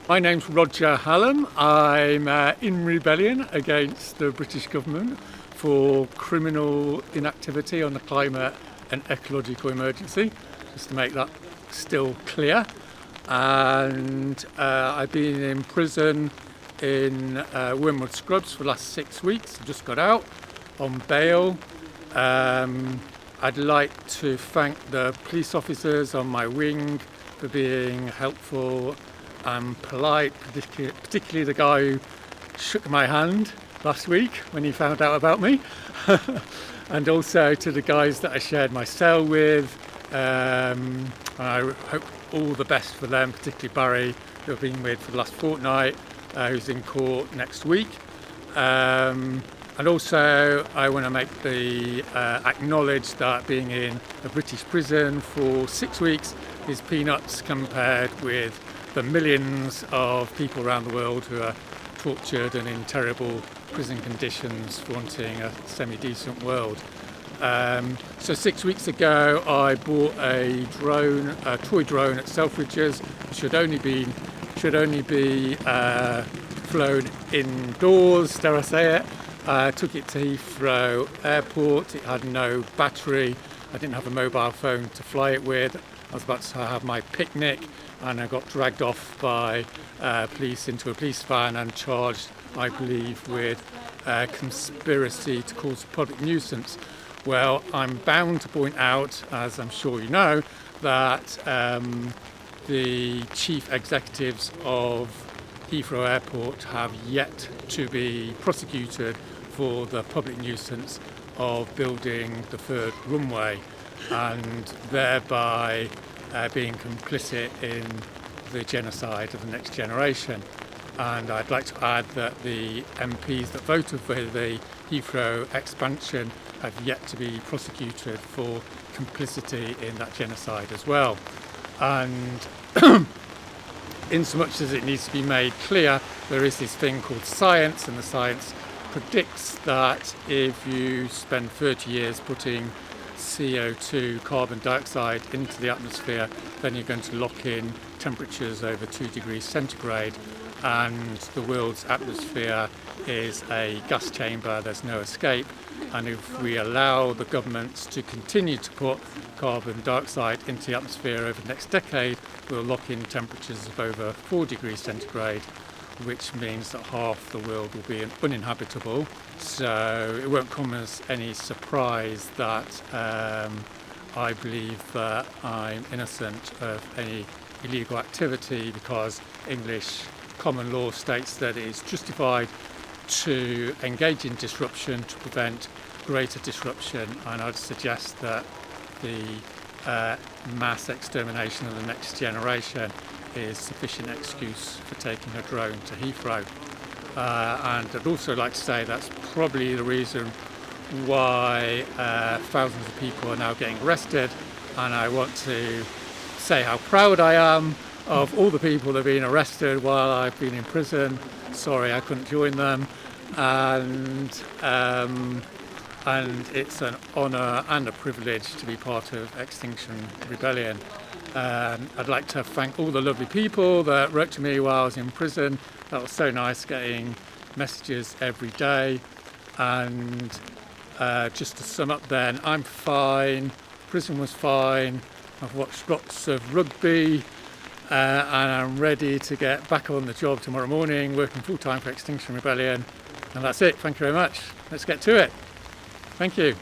My name's Roger Hallam. I'm in rebellion against the British government for criminal inactivity on the climate and ecological emergency, just to make that still clear. And I've been in prison in Wormwood Scrubs for the last 6 weeks. Just got out on bail. I'd like to thank the police officers on my wing for being helpful and polite, particularly the guy who shook my hand last week when he found out about me. And also to the guys that I shared my cell with. I hope all the best for them, particularly Barry, who I've been with for the last fortnight, who's in court next week. And also I want to make the acknowledge that being in a British prison for 6 weeks is peanuts compared with the millions of people around the world who are tortured and in terrible prison conditions wanting a semi-decent world. So 6 weeks ago I bought a toy drone at Selfridges. It should only be flown indoors, dare I say it. I took it to Heathrow Airport. It had no battery. I didn't have a mobile phone to fly it with. I was about to have my picnic and I got dragged off by police into a police van and charged, I believe, with conspiracy to cause public nuisance. Well, I'm bound to point out, as I'm sure you know, that the chief executives of Heathrow Airport have yet to be prosecuted for the public nuisance of building the third runway and thereby being complicit in the genocide of the next generation. And I'd like to add that the MPs that voted for the Heathrow expansion have yet to be prosecuted for complicity in that genocide as well. And in so much as it needs to be made clear, there is this thing called science, and the science predicts that if you spend 30 years putting CO2, carbon dioxide, into the atmosphere, then you're going to lock in temperatures over 2 degrees centigrade, and the world's atmosphere is a gas chamber, there's no escape. And if we allow the governments to continue to put carbon dioxide into the atmosphere over the next decade, we'll lock in temperatures of over 4 degrees centigrade, which means that half the world will be uninhabitable. So it won't come as any surprise that I believe that I'm innocent of any illegal activity, because English common law states that it is justified to engage in disruption to prevent greater disruption, and I'd suggest that the mass extermination of the next generation is sufficient excuse for taking a drone to Heathrow. And I'd also like to say that's probably the reason why thousands of people are now getting arrested, and I want to say how proud I am of all the people that have been arrested while I've been in prison. Sorry I couldn't join them, and it's an honour and a privilege to be part of Extinction Rebellion. I'd like to thank all the lovely people that wrote to me while I was in prison. That was so nice, getting messages every day. And just to sum up then, I'm fine, prison was fine, I've watched lots of rugby, and I'm ready to get back on the job tomorrow morning, working full time for Extinction Rebellion. And that's it. Thank you very much. Let's get to it. Thank you.